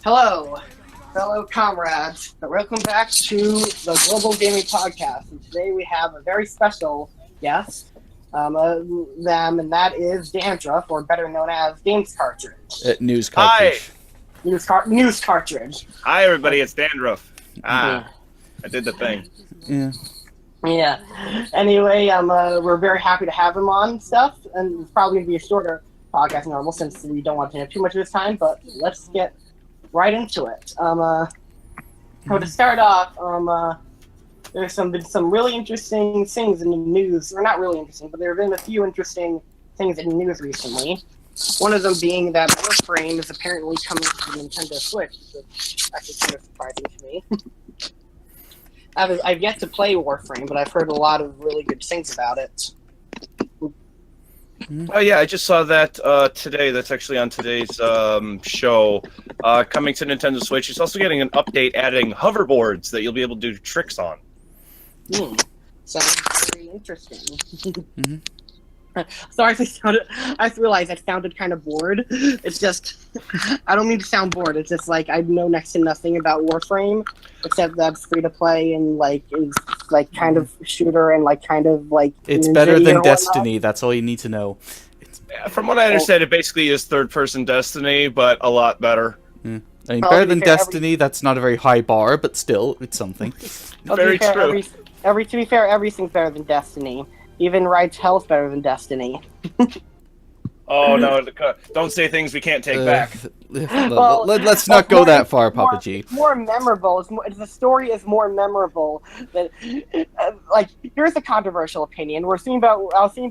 Hello, fellow comrades. Welcome back to the Global Gaming Podcast. And today we have a very special guest, and that is Dandruff, or better known as Games Cartridge. News Cartridge. Hi. News Cartridge. Hi, everybody. It's Dandruff. I did the thing. Yeah. Anyway, we're very happy to have him on stuff, and it's probably going to be a shorter podcast than normal since we don't want to have too much of his time, but let's get right into it. So to start off, there's been some really interesting things in the news, or not really interesting, but there have been a few interesting things in the news recently. One of them being that warframe is apparently coming to the Nintendo Switch, which is actually kind of surprising to me. I've yet to play Warframe, but I've heard a lot of really good things about it. Oh yeah, I just saw that today. That's actually on today's show. Coming to Nintendo Switch. It's also getting an update adding hoverboards that you'll be able to do tricks on. Sounds very interesting. Sorry if I realized I sounded kind of bored. It's just, I don't mean to sound bored. It's just like I know next to nothing about Warframe, except that it's free to play and is kind of shooter and kind of It's better than Destiny. That's all you need to know. From what I understand, it basically is third-person Destiny, but a lot better. I mean, better than Destiny. That's not a very high bar, but still, it's something. Very true. To be fair, everything's better than Destiny. Even Ride to Hell's better than Destiny. Oh no! Don't say things we can't take back. Let's not go that far, Papa G. More memorable. The story is more memorable. Than, here's a controversial opinion. We're talking about talking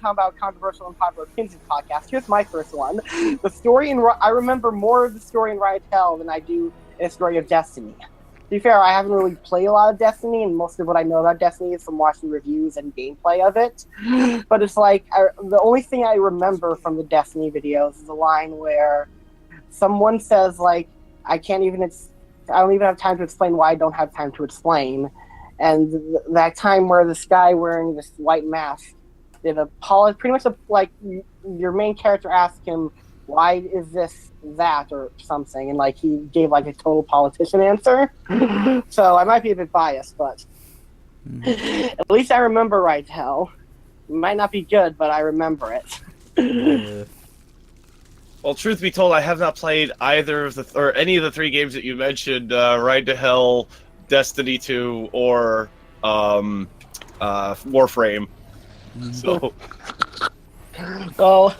about controversial and popular opinions in the podcast. Here's my first one. I remember more of the story in Ride to Hell than I do in the story of Destiny. To be fair, I haven't really played a lot of Destiny, and most of what I know about Destiny is from watching reviews and gameplay of it. But it's the only thing I remember from the Destiny videos is a line where someone says, I don't even have time to explain why I don't have time to explain. And that time where this guy wearing this white mask did your main character asked him, why is this that or something, and he gave a total politician answer. So I might be a bit biased, but at least I remember Right to Hell. It might not be good, but I remember it. Well, truth be told, I have not played either of or any of the three games that you mentioned: Ride to Hell, Destiny 2, or Warframe. So, well.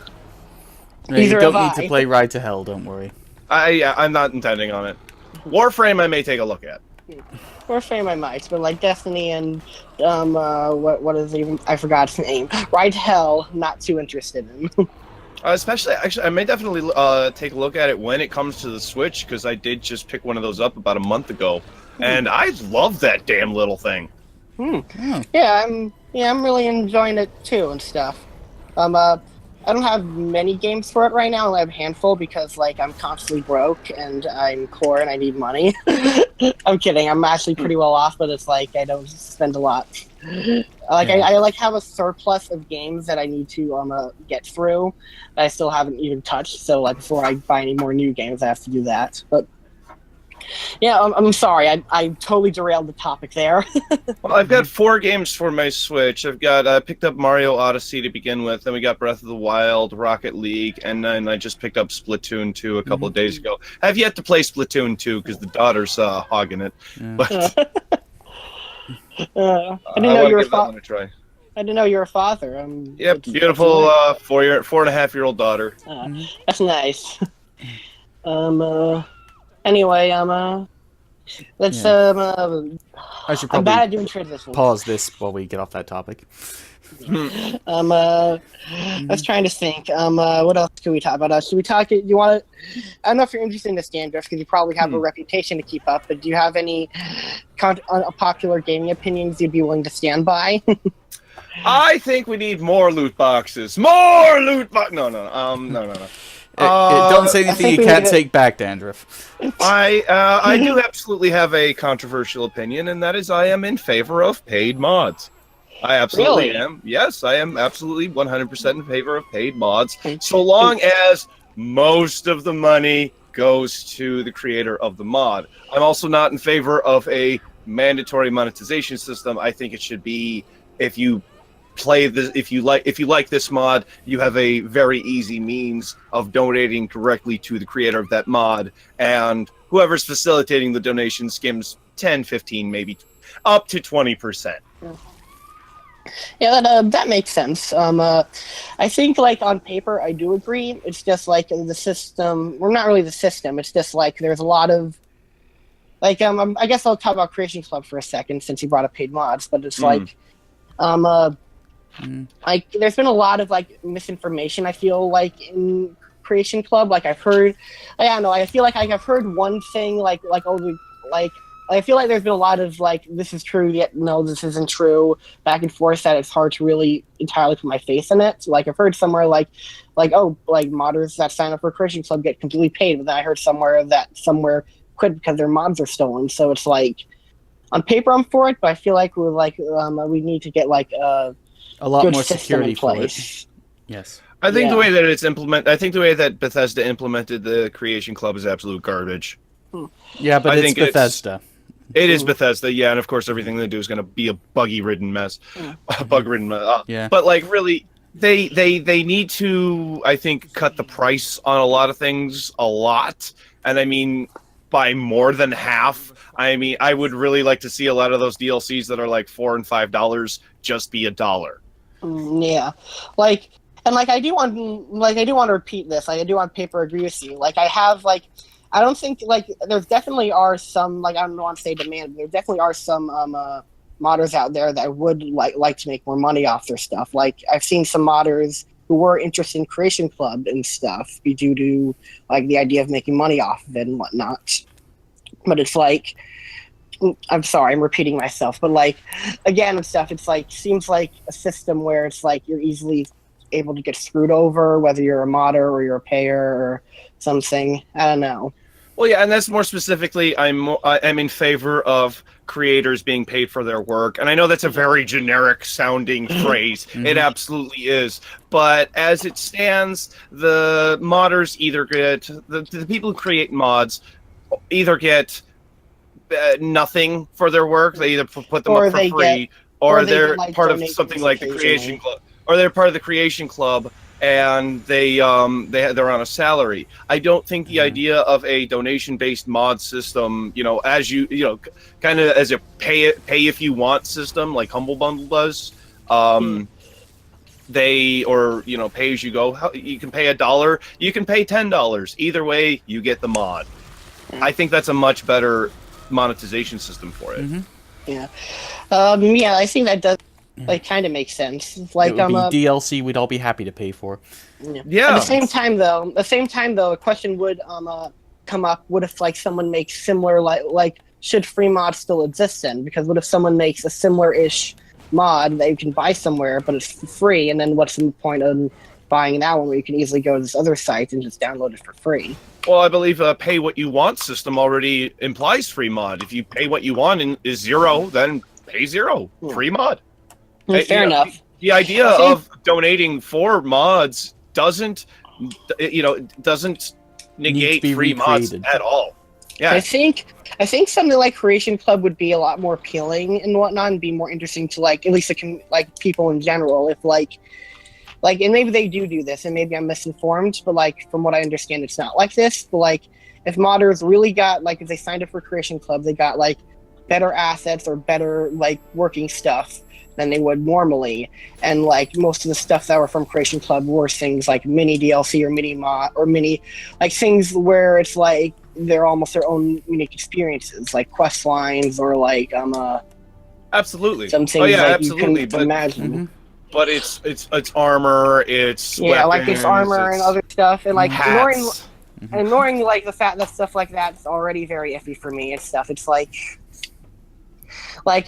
You don't need to play Ride to Hell, don't worry. I'm not intending on it. Warframe I may take a look at. Warframe I might, but Destiny and what is it even? I forgot its name. Ride to Hell, not too interested in. Actually, I may definitely take a look at it when it comes to the Switch, because I did just pick one of those up about a month ago, and I love that damn little thing. Yeah, I'm really enjoying it too and stuff. I don't have many games for it right now. I only have a handful because, I'm constantly broke and I'm poor and I need money. I'm kidding. I'm actually pretty well off, but it's I don't spend a lot. I have a surplus of games that I need to get through that I still haven't even touched. So, before I buy any more new games, I have to do that. But yeah, I'm sorry. I totally derailed the topic there. Well, I've got 4 games for my Switch. I picked up Mario Odyssey to begin with, then we got Breath of the Wild, Rocket League, and then I just picked up Splatoon 2 a couple of days ago. I have yet to play Splatoon 2 because the daughter's hogging it. But I didn't know you were try. I didn't know you were a father. Yep, beautiful 4.5-year-old daughter. That's nice. Anyway, let's I should I'm bad probably at doing transitions. pause this while we get off that topic. I was trying to think. What else can we talk about? Should we talk? Do you want to? I don't know if you're interested in the standards because you probably have a reputation to keep up. But do you have any unpopular gaming opinions you'd be willing to stand by? I think we need more loot boxes. More loot box. No. Don't say anything you can't take back, Dandruff. I do absolutely have a controversial opinion, and that is I am in favor of paid mods. I absolutely am. Yes, I am absolutely 100% in favor of paid mods, so long as most of the money goes to the creator of the mod. I'm also not in favor of a mandatory monetization system. I think it should be, if you like this mod, you have a very easy means of donating directly to the creator of that mod, and whoever's facilitating the donation skims 10, 15, maybe up to 20%. Yeah, that makes sense. I think, like, on paper, I do agree. It's just like the system. Well, not really the system. It's just like there's a lot of, like, I guess I'll talk about Creation Club for a second since you brought up paid mods. But it's like, like, there's been a lot of, like, misinformation, I feel like, in Creation Club. Like, I've heard, I don't know. I feel like I've heard one thing, like I feel like there's been a lot of, like, this is true, yet no, this isn't true, back and forth, that it's hard to really entirely put my face in it. So, like, I've heard somewhere, like, oh, like, modders that sign up for Creation Club get completely paid, but then I heard somewhere quit because their mods are stolen. So it's like, on paper, I'm for it, but I feel like we need to get, like, a lot more security for it. Yes. I think the way that it's I think the way that Bethesda implemented the Creation Club is absolute garbage. Yeah, but it's Bethesda. It is Bethesda, yeah, and of course everything they do is going to be a bug-ridden mess. Yeah. But, like, really, they need to, I think, cut the price on a lot of things a lot, and I mean by more than half. I mean, I would really like to see a lot of those DLCs that are like $4 and $5 just be $1. Yeah, like, and like I do want to repeat this. Like, I do on paper agree with you. Like, I have, like, I don't think, like, there's definitely are some, like, I don't want to say demand, but there definitely are some modders out there that would like to make more money off their stuff. Like, I've seen some modders who were interested in Creation Club and stuff due to, like, the idea of making money off of it and whatnot. But it's like, I'm sorry, I'm repeating myself, but, like, again and stuff, it's like, seems like a system where it's like you're easily able to get screwed over, whether you're a modder or you're a payer or something. I don't know. Well, yeah, and that's more specifically, I'm in favor of creators being paid for their work, and I know that's a very generic sounding phrase. It absolutely is, but as it stands, the modders either get the people who create mods either get nothing for their work. They either put them up for free, or they're part of something like the Creation Club, or they're part of the Creation Club, and they're on a salary. I don't think the idea of a donation-based mod system, you know, as you know, kind of as a pay if you want system like Humble Bundle does, pay as you go. You can pay $1, you can pay $10. Either way, you get the mod. I think that's a much better monetization system for it. Yeah, I think that does. Like, kind of makes sense. Like, it would be DLC we'd all be happy to pay for. Yeah. At the same time, though, a question would come up: what if, like, someone makes similar, like should free mods still exist then? Because what if someone makes a similar-ish mod that you can buy somewhere, but it's free, and then what's the point of buying that one where you can easily go to this other site and just download it for free? Well, I believe a pay what you want system already implies free mod. If you pay what you want and is $0, then pay $0. Free mod. Fair enough. The idea of donating for mods doesn't negate free mods at all. Yeah, I think something like Creation Club would be a lot more appealing and whatnot, and be more interesting to, like, at least like people in general. If like, and maybe they do this, and maybe I'm misinformed, but, like, from what I understand, it's not like this. But, like, if modders really got, like, if they signed up for Creation Club, they got, like, better assets or better, like, working stuff than they would normally, and, like, most of the stuff that were from Creation Club were things like mini DLC or mini mod or mini, like, things where it's like they're almost their own unique experiences, like quest lines or like absolutely some things absolutely. You can imagine. But it's armor, it's weapons, like it's armor and other stuff, and, like, ignoring like the fact that stuff like that's already very iffy for me and stuff. It's like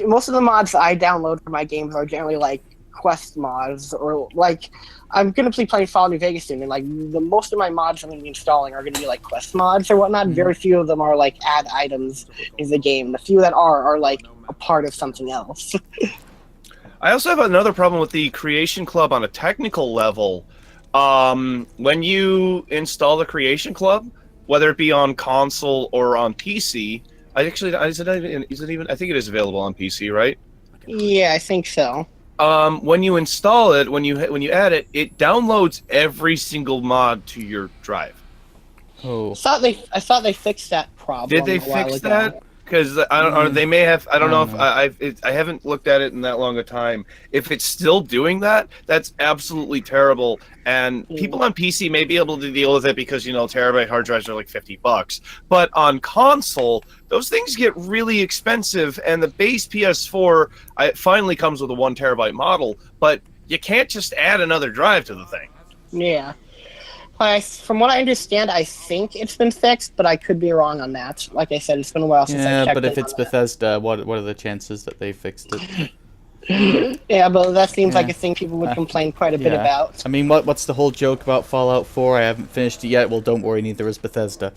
most of the mods I download for my games are generally like quest mods, or like I'm gonna be playing Fallout New Vegas soon, and like the most of my mods I'm gonna be installing are gonna be like quest mods or whatnot. Very few of them are like add items in the game. The few that are like a part of something else. I also have another problem with the Creation Club on a technical level. When you install the Creation Club, whether it be on console or on PC. I think it is available on PC, right? Yeah, I think so. When you install it, when you add it, it downloads every single mod to your drive. Oh. I thought they fixed that problem. Did they a while fix ago. that? Because I don't, or they may have. I don't know know. I haven't looked at it in that long a time. If it's still doing that, that's absolutely terrible. And people on PC may be able to deal with it because terabyte hard drives are like $50. But on console, those things get really expensive. And the base PS4 finally comes with a 1 terabyte model, but you can't just add another drive to the thing. Yeah. From what I understand, I think it's been fixed, but I could be wrong on that. Like I said, it's been a while since I checked. Yeah, but if it's Bethesda, what are the chances that they fixed it? Yeah, but that seems like a thing people would complain quite a bit about. I mean, what's the whole joke about Fallout 4? I haven't finished it yet. Well, don't worry, neither is Bethesda.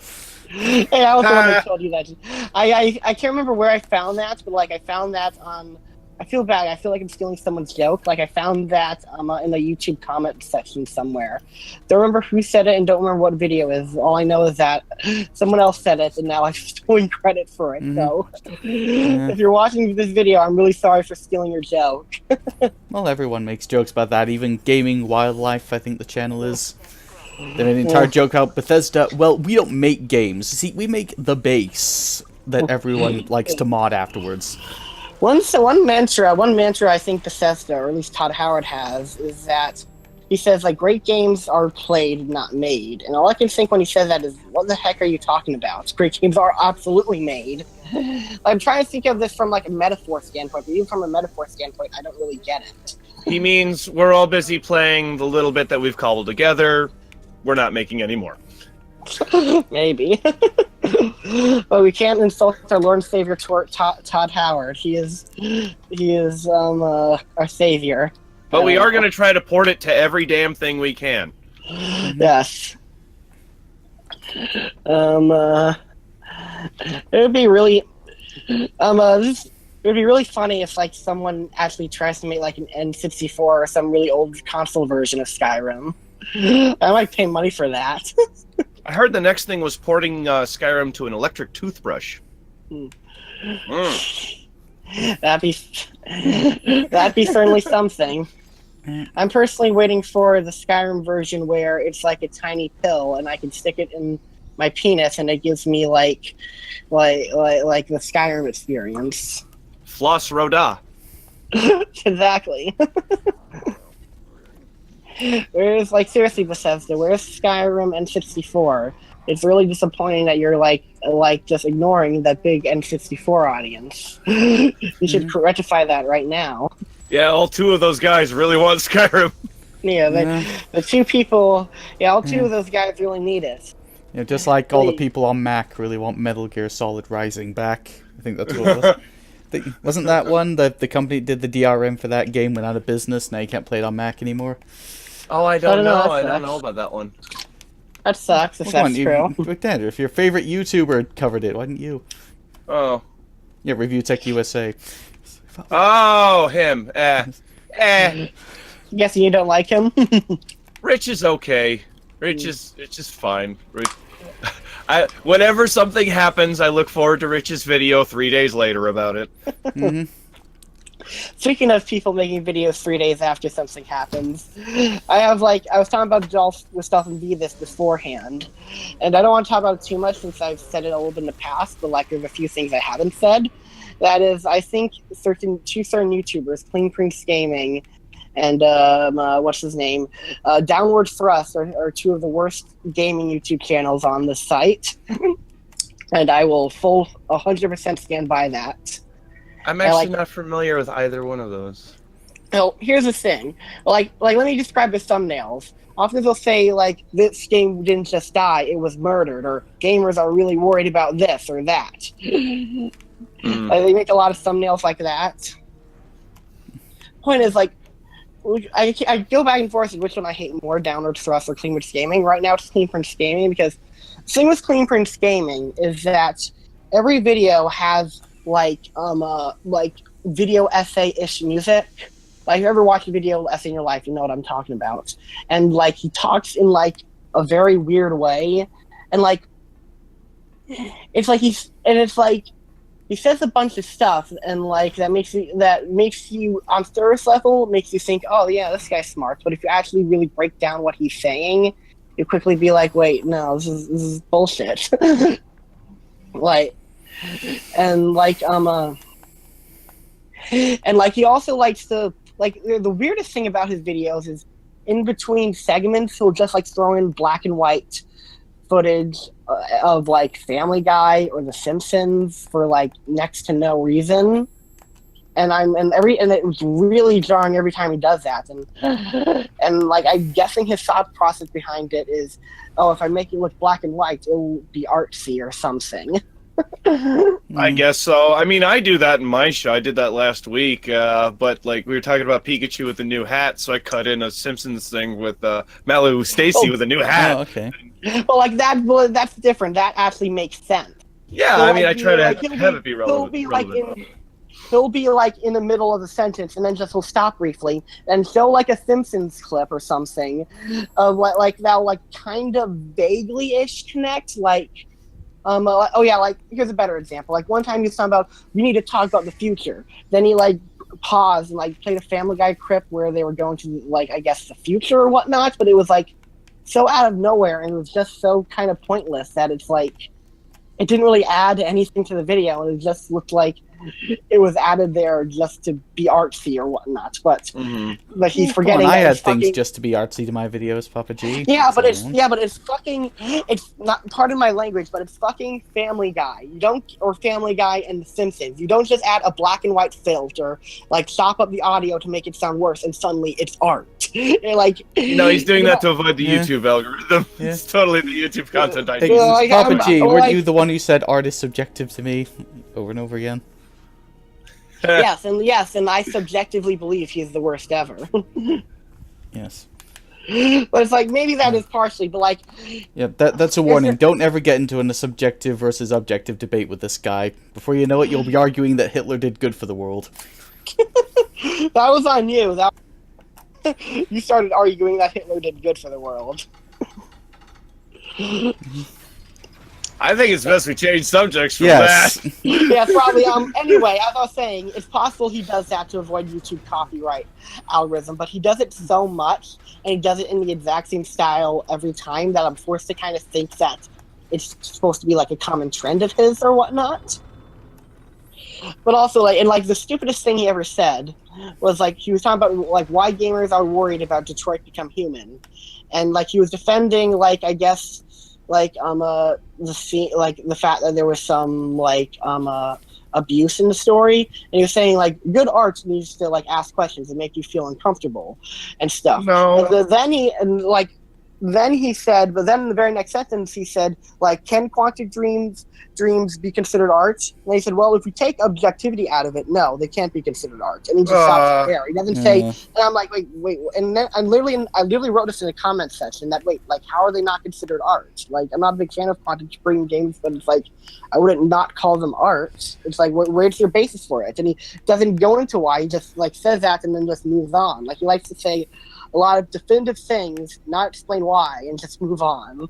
Hey, I was the one that told you that. I can't remember where I found that, but I found that on. I feel bad. I feel like I'm stealing someone's joke. I found that in the YouTube comment section somewhere. Don't remember who said it and don't remember what video is. All I know is that someone else said it, and now I'm stealing credit for it. So, if you're watching this video, I'm really sorry for stealing your joke. Well, everyone makes jokes about that. Even Gaming Wildlife, I think the channel is. They made an entire joke out Bethesda. Well, we don't make games. See, we make the base that everyone likes to mod afterwards. One mantra I think Bethesda, or at least Todd Howard has, is that he says great games are played, not made. And all I can think when he says that is, what the heck are you talking about? Great games are absolutely made. I'm trying to think of this from a metaphor standpoint, but even from a metaphor standpoint, I don't really get it. He means we're all busy playing the little bit that we've cobbled together. We're not making any more. Maybe. But we can't insult our Lord and Savior Todd Howard. He is our savior. But we are going to try to port it to every damn thing we can. Yes. It would be really funny if someone actually tries to make an N64 or some really old console version of Skyrim. I might pay money for that. I heard the next thing was porting Skyrim to an electric toothbrush. That'd be certainly something. I'm personally waiting for the Skyrim version where it's a tiny pill and I can stick it in my penis and it gives me the Skyrim experience. Floss Roda. Exactly. Whereas, seriously, Bethesda, where's Skyrim N64? It's really disappointing that you're, just ignoring that big N64 audience. You should rectify that right now. Yeah, all two of those guys really want Skyrim. Yeah, the two people, all two of those guys really need it. Yeah, just like all the people on Mac really want Metal Gear Solid Rising back. I think that's what it was. Wasn't that one that the company did the DRM for that game went out of business? Now you can't play it on Mac anymore. Oh, I don't know. I don't know about that one. That sucks, if that's true. If your favorite YouTuber covered it, why didn't you? Oh. Yeah, Review Tech USA. Oh, him. Guessing you don't like him? Rich is okay. Rich is fine. Whenever something happens, I look forward to Rich's video 3 days later about it. Speaking of people making videos 3 days after something happens, I was talking about DolphinVi this beforehand, and I don't want to talk about it too much since I've said it a little bit in the past, but there's a few things I haven't said. That is, I think two certain YouTubers, Clean Prince Gaming and what's his name, Downward Thrust are two of the worst gaming YouTube channels on the site, and I will 100% stand by that. I'm actually not familiar with either one of those. Well, here's the thing. Let me describe the thumbnails. Often they'll say, this game didn't just die, it was murdered, or gamers are really worried about this or that. They make a lot of thumbnails like that. Point is, I go back and forth with which one I hate more, Downward Thrust or Clean Prince Gaming. Right now it's Clean Prince Gaming, because the thing with Clean Prince Gaming is that every video has video essay-ish music. If you ever watched a video essay in your life, you know what I'm talking about. And he talks in a very weird way. And it's like he says a bunch of stuff, and like that makes you on surface level makes you think, oh yeah, this guy's smart. But if you actually really break down what he's saying, you quickly be like, wait, no, this is bullshit. Like, and like and like he also likes to like the weirdest thing about his videos is in between segments he'll just like throw in black and white footage of like Family Guy or The Simpsons for like next to no reason, and it was really jarring every time he does that, and like I'm guessing his thought process behind it is, oh, if I make it look black and white, it'll be artsy or something. I guess so. I mean, I do that in my show. I did that last week, but like we were talking about Pikachu with a new hat, so I cut in a Simpsons thing with Malu Stacy with a new hat. Oh, okay. Well, like that. Well, that's different. That actually makes sense. Yeah, So, I mean, like, I try to like, have it be relevant. He'll be like in the middle of a sentence, and then just will stop briefly and show like a Simpsons clip or something of like that'll like kind of vaguely-ish connect. Like, oh yeah, like here's a better example. Like one time he was talking about we need to talk about the future. Then he like paused and like played a Family Guy clip where they were going to like I guess the future or whatnot, but it was like so out of nowhere, and it was just so kind of pointless that it's like it didn't really add anything to the video, and it just looked like it was added there just to be artsy or whatnot. But but he's forgetting. I that add it's things fucking, just to be artsy to my videos, Papa G. yeah, but So- it's fucking. It's not part of my language, but it's fucking Family Guy. You don't or Family Guy and The Simpsons. You don't just add a black and white filter, like chop up the audio to make it sound worse, and suddenly it's art. Like No, he's doing that to avoid the YouTube algorithm. Yeah. It's totally the YouTube content I Hey, do. Yeah, like, Papa G, I'm weren't like- you the one who said art is subjective to me over and over again? yes, and I subjectively believe he's the worst ever. Yes. But it's like maybe that is partially, but like Yeah, that's a warning. Don't ever get into a subjective versus objective debate with this guy. Before you know it, you'll be arguing that Hitler did good for the world. that was on you. That you started arguing that Hitler did good for the world. I think it's best we change subjects from Yes. that. Yeah, probably. Anyway, as I was saying, it's possible he does that to avoid YouTube copyright algorithm, but he does it so much, and he does it in the exact same style every time that I'm forced to kind of think that it's supposed to be like a common trend of his or whatnot. But also, like, and like the stupidest thing he ever said was like he was talking about like why gamers are worried about Detroit Become Human, and like he was defending like I guess like the fact that there was some like abuse in the story, and he was saying like good art needs to like ask questions and make you feel uncomfortable and stuff. No. And then he said, but then in the very next sentence he said like, can quantic dreams be considered art? And he said, well, if we take objectivity out of it, no, they can't be considered art. And he just stops there. He doesn't say. And I'm like, wait, and then I literally wrote this in the comment section that wait, like how are they not considered art? Like I'm not a big fan of quantic dream games, but it's like I wouldn't not call them art. It's like where's your basis for it? And he doesn't go into why. He just like says that and then just moves on. Like he likes to say a lot of definitive things, not explain why, and just move on.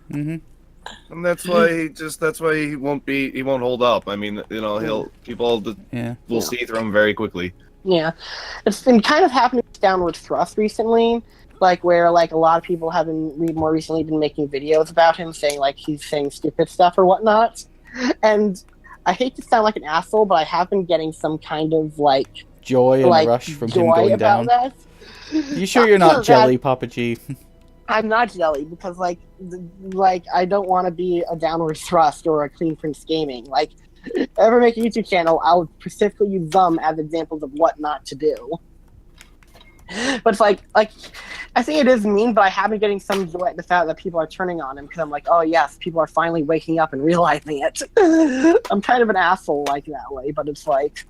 Mm-hmm. And that's why he won't hold up. I mean, you know, people will see through him very quickly. Yeah, it's been kind of happening with Downward Thrust recently, like where like a lot of people have more recently been making videos about him saying like he's saying stupid stuff or whatnot. And I hate to sound like an asshole, but I have been getting some kind of like Joy and rush from him joy going about down. that. You sure you're not jelly, Papa G? I'm not jelly because like I don't want to be a Downward Thrust or a Clean Prince Gaming. Like, if I ever make a YouTube channel, I'll specifically use them as examples of what not to do. But it's like I think it is mean, but I have been getting some joy at the fact that people are turning on him because I'm like, oh yes, people are finally waking up and realizing it. I'm kind of an asshole like that way, but it's like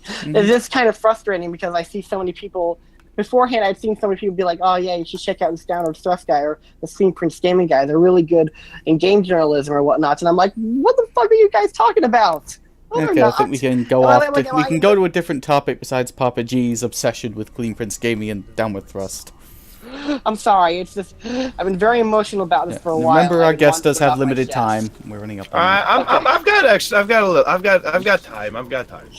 it's just kind of frustrating because I see so many people. Beforehand, I'd seen so many people be like, oh yeah, you should check out this Downward Thrust guy or the Clean Prince Gaming guy. They're really good in game journalism or whatnot. And I'm like, what the fuck are you guys talking about? No, Okay, I think we can go we can go to a different topic besides Papa G's obsession with Clean Prince Gaming and Downward Thrust. I'm sorry. It's just I've been very emotional about this for a while. Remember, our I've been guest wanting does to get have off my limited chest. time. We're running up on I've got extra. I've got time. I've got time.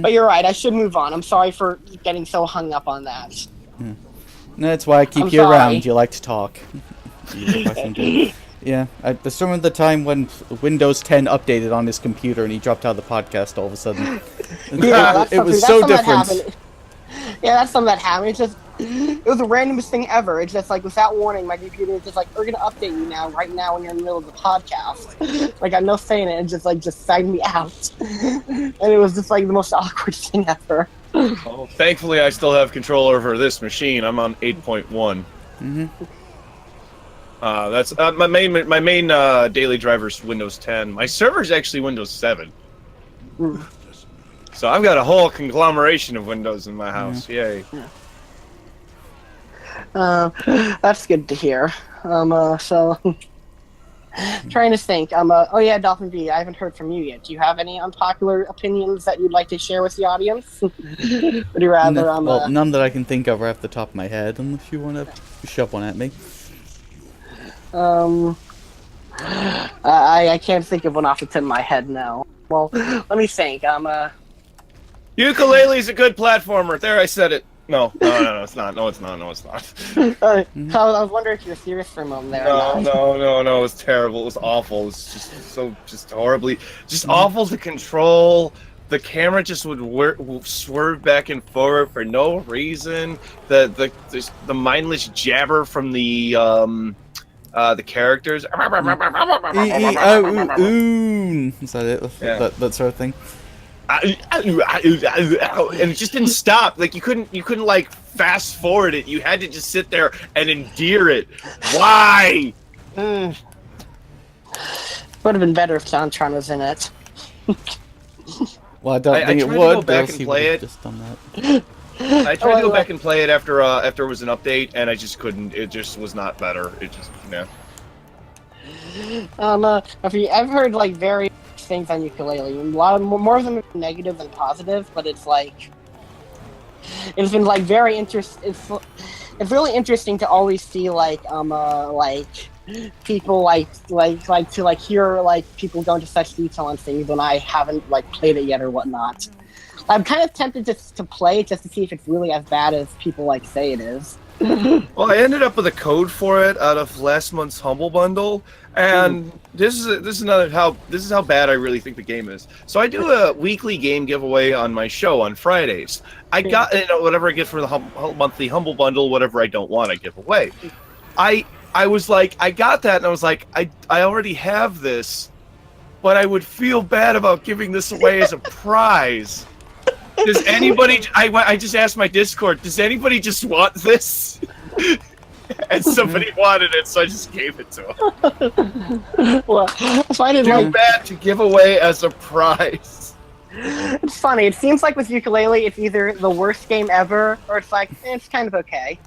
But you're right. I should move on. I'm sorry for getting so hung up on that. That's why I keep I'm you sorry. around. You like to talk. Yeah, I just remember the time when Windows 10 updated on his computer and he dropped out of the podcast all of a sudden. It was so different. Yeah, that's something that happened. It's just, it was the randomest thing ever. It's just like, without warning, my computer is just like, we're gonna update you now, right now, when you're in the middle of the podcast. Like, I'm no saying it, and just signed me out. And it was just like the most awkward thing ever. Well, thankfully, I still have control over this machine. I'm on 8.1. That's my main daily driver's Windows 10. My server's actually Windows 7. So I've got a whole conglomeration of Windows in my house. Yay! That's good to hear. So trying to think. Oh yeah, DolphinVi, I haven't heard from you yet. Do you have any unpopular opinions that you'd like to share with the audience? Would you rather? Well, none that I can think of right off the top of my head. Unless you want to shove one at me. I can't think of one off the tip of my head now. Well, let me think. Ukulele's a good platformer. There, I said it. No, it's not. No, it's not. So I was wondering if you were serious for a moment there. No. It was terrible. It was awful. It was just horribly, awful to control. The camera just would swerve back and forward for no reason. The mindless jabber from the characters. Is that it? Yeah. That sort of thing. And it just didn't stop. Like you couldn't like fast forward it. You had to just sit there and endure it. Why? Would have been better if Jontron was in it. Well, I don't think it tried to would. go back and play it. Just done that. I tried to go back and play it after it was an update, and I just couldn't. It just was not better. It just I've heard like various things on ukulele. A lot more of them are negative than positive, but it's like it's been like very interesting. It's really interesting to always see like people like to hear like people go into such detail on things when I haven't like played it yet or whatnot. I'm kind of tempted to play it just to see if it's really as bad as people like say it is. Well, I ended up with a code for it out of last month's Humble Bundle, and this is how bad I really think the game is. So I do a weekly game giveaway on my show on Fridays. I got whatever I get for the monthly Humble Bundle, whatever I don't want, I give away. I was like, I got that, and I was like, I already have this, but I would feel bad about giving this away as a prize. Does anybody? I just asked my Discord. Does anybody just want this? And somebody wanted it, so I just gave it to them. Well, if I didn't Too bad to give away as a prize. It's funny. It seems like with ukulele, it's either the worst game ever, or it's like it's kind of okay.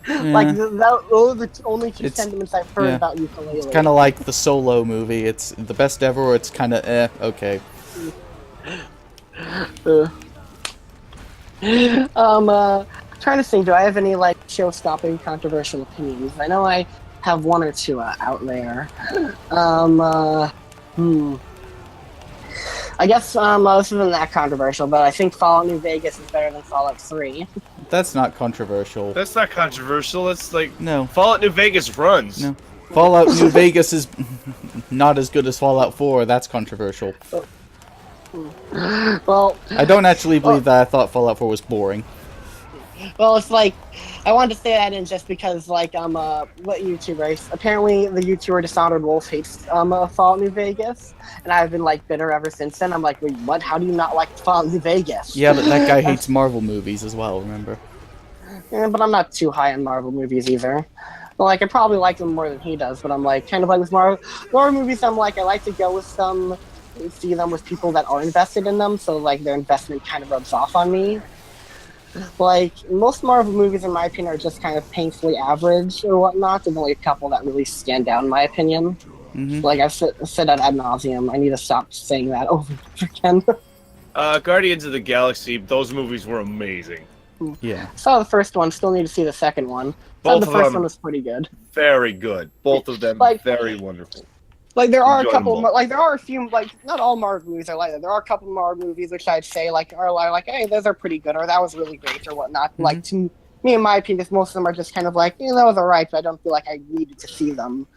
Like those are the only two sentiments I've heard about ukulele. It's kind of like the Solo movie. It's the best ever, or it's kind of okay. Trying to think, do I have any like show-stopping controversial opinions? I know I have one or two out there. I guess this isn't that controversial, but I think Fallout New Vegas is better than Fallout 3. That's not controversial. That's not controversial. That's like no. Fallout New Vegas runs. No. Fallout New Vegas is not as good as Fallout 4. That's controversial. Well, I don't actually believe that. I thought Fallout 4 was boring. Well, it's like I wanted to say that in just because, like, what YouTubers? Apparently, the YouTuber Dishonored Wolf hates Fallout New Vegas, and I've been like bitter ever since then. I'm like, wait, what? How do you not like Fallout New Vegas? Yeah, but that guy hates Marvel movies as well. Remember? Yeah, but I'm not too high on Marvel movies either. Well, like, I probably like them more than he does, but I'm like kind of like with Marvel movies. I'm like, I like to go with see them with people that are invested in them, so like their investment kind of rubs off on me. Like, most Marvel movies, in my opinion, are just kind of painfully average or whatnot. There's only a couple that really stand out, in my opinion. Like, I've said that ad nauseum. I need to stop saying that over and over again. Guardians of the Galaxy, those movies were amazing. Yeah. Saw the first one, still need to see the second one. Both the of first them one was pretty good. very good. Both of them Like- very wonderful. Like there are a Enjoy couple, them both. like there are a few, like not all Marvel movies are like that. There are a couple Marvel movies which I'd say like are like, hey, those are pretty good, or that was really great, or whatnot. Like to me, in my opinion, most of them are just kind of like, that was alright, but I don't feel like I needed to see them.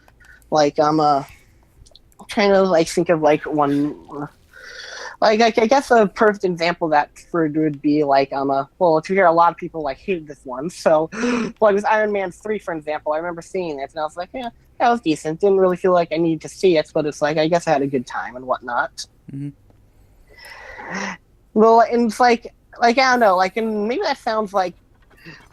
Like I'm trying to like think of like one. Like I guess a perfect example of that would be like well, to hear a lot of people like hated this one. So like with Iron Man 3, for example, I remember seeing it and I was like, yeah, that was decent. Didn't really feel like I needed to see it, but it's like I guess I had a good time and whatnot. Well, and it's like I don't know, like, and maybe that sounds like,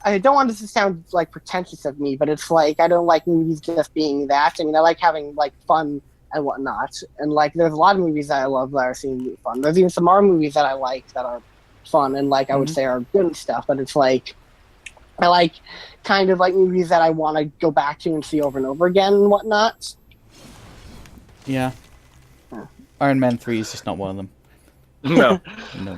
I don't want this to sound like pretentious of me, but it's like I don't like movies just being that. I mean, I like having like fun and whatnot, and like there's a lot of movies that I love that are seem fun. There's even some Marvel movies that I like that are fun and like I would say are good and stuff. But it's like I like kind of like movies that I want to go back to and see over and over again and whatnot. Yeah. Iron Man 3 is just not one of them. No.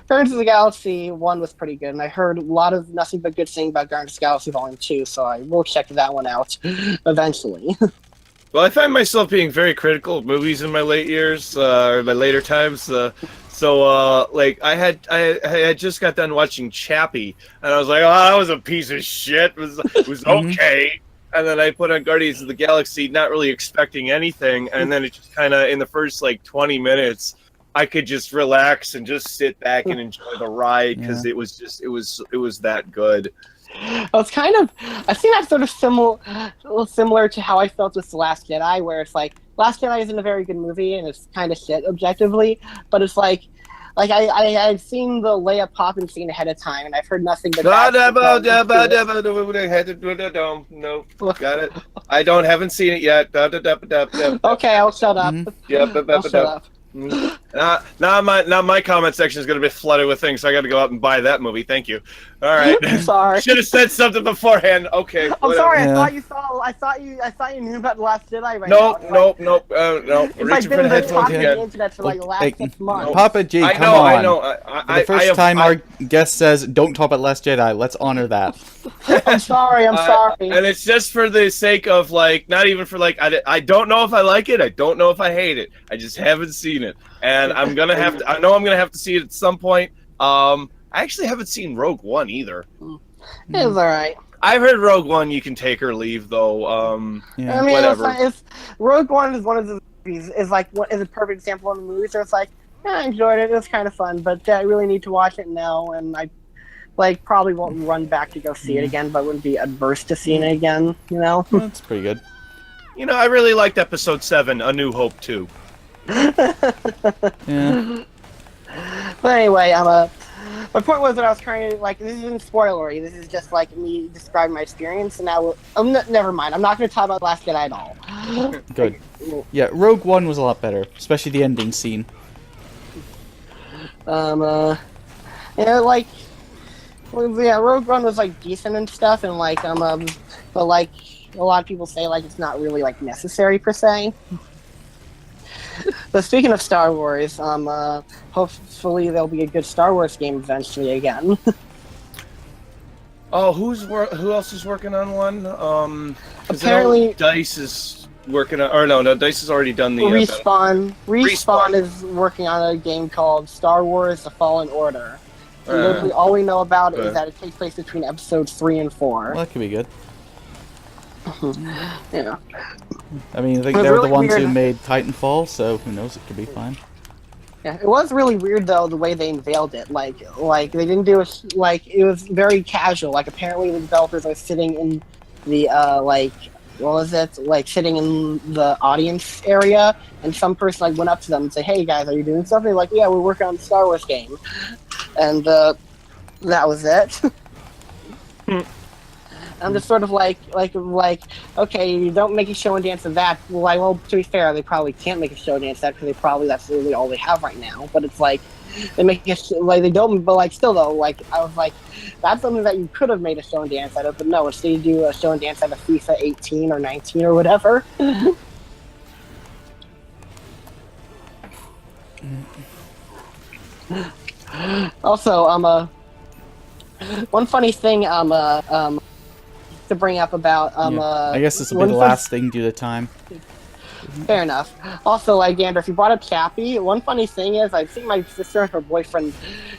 Guardians of the Galaxy 1 was pretty good, and I heard a lot of nothing but good things about Guardians of the Galaxy Volume 2, so I will check that one out eventually. Well, I find myself being very critical of movies in my late years, or my later times. Like I had just got done watching Chappie, and I was like, oh, that was a piece of shit. It was okay. And then I put on Guardians of the Galaxy, not really expecting anything, and then it just kind of in the first like 20 minutes, I could just relax and just sit back and enjoy the ride because it was that good. Well, it's kind of, I think that's sort of similar to how I felt with The Last Jedi, where it's like, Last Jedi isn't a very good movie, and it's kind of shit objectively, but it's like I've seen the Leia Poppin scene ahead of time, and I've heard nothing but No, got it. I haven't seen it yet. Okay, I'll shut up. I'll shut up. Now my comment section is going to be flooded with things, so I got to go out and buy that movie. Thank you. All right. I'm sorry. Should have said something beforehand. Okay. I'm whatever. sorry. Yeah. I thought you knew about The Last Jedi right Nope, now. no. It's like Reaching for been the the headphones top of the again. internet for like the last 6 months. Papa G, I come know. on. I know. For the first time our guest says, don't talk about Last Jedi, let's honor that. I'm sorry. And it's just for the sake of like, not even for like, I don't know if I like it. I don't know if I hate it. I just haven't seen it, and I know I'm gonna have to see it at some point. I actually haven't seen Rogue One either. It was alright. I've heard Rogue One you can take or leave though. I mean, whatever. it's Rogue One is one of the movies is a perfect example of a movie. So it's like, I enjoyed it. It was kind of fun, but I really need to watch it now, and I probably won't run back to go see it again, but wouldn't be adverse to seeing it again. You know, That's pretty good. I really liked Episode 7, A New Hope 2. Yeah. But anyway, my point was that I was trying to this isn't spoilery. This is just like me describing my experience, and never mind. I'm not going to talk about Last Jedi at all. Good. Yeah, Rogue One was a lot better, especially the ending scene. Rogue One was decent and stuff, and but a lot of people say it's not really necessary per se. But speaking of Star Wars, hopefully there'll be a good Star Wars game eventually again. Oh, who else is working on one? 'Cause Apparently, Dice is working on, or no, Dice has already done the Respawn is working on a game called Star Wars: The Fallen Order. And literally all we know about it is that it takes place between episodes 3 and 4. Well, that could be good. Yeah. I mean, I think It was they're really the ones who weird. made Titanfall, so who knows, it could be fine. Yeah, it was really weird though the way they unveiled it. Like they didn't do it it was very casual. Apparently the developers are sitting in the sitting in the audience area, and some person went up to them and said, "Hey guys, are you doing something?" Like, "Yeah, we're working on the Star Wars game," and that was it. I'm just sort of okay, you don't make a show and dance of that. Well, to be fair, they probably can't make a show and dance of that because that's really all they have right now. But it's they make they don't. But still though, I was that's something that you could have made a show and dance out of. But no, instead you do a show and dance out of FIFA 18 or 19 or whatever. Also, one funny thing, to bring up about I guess this will be one the fun- last thing due to time. Fair enough. Also, like Gander, if you brought up Chappie, one funny thing is I've seen my sister and her boyfriend.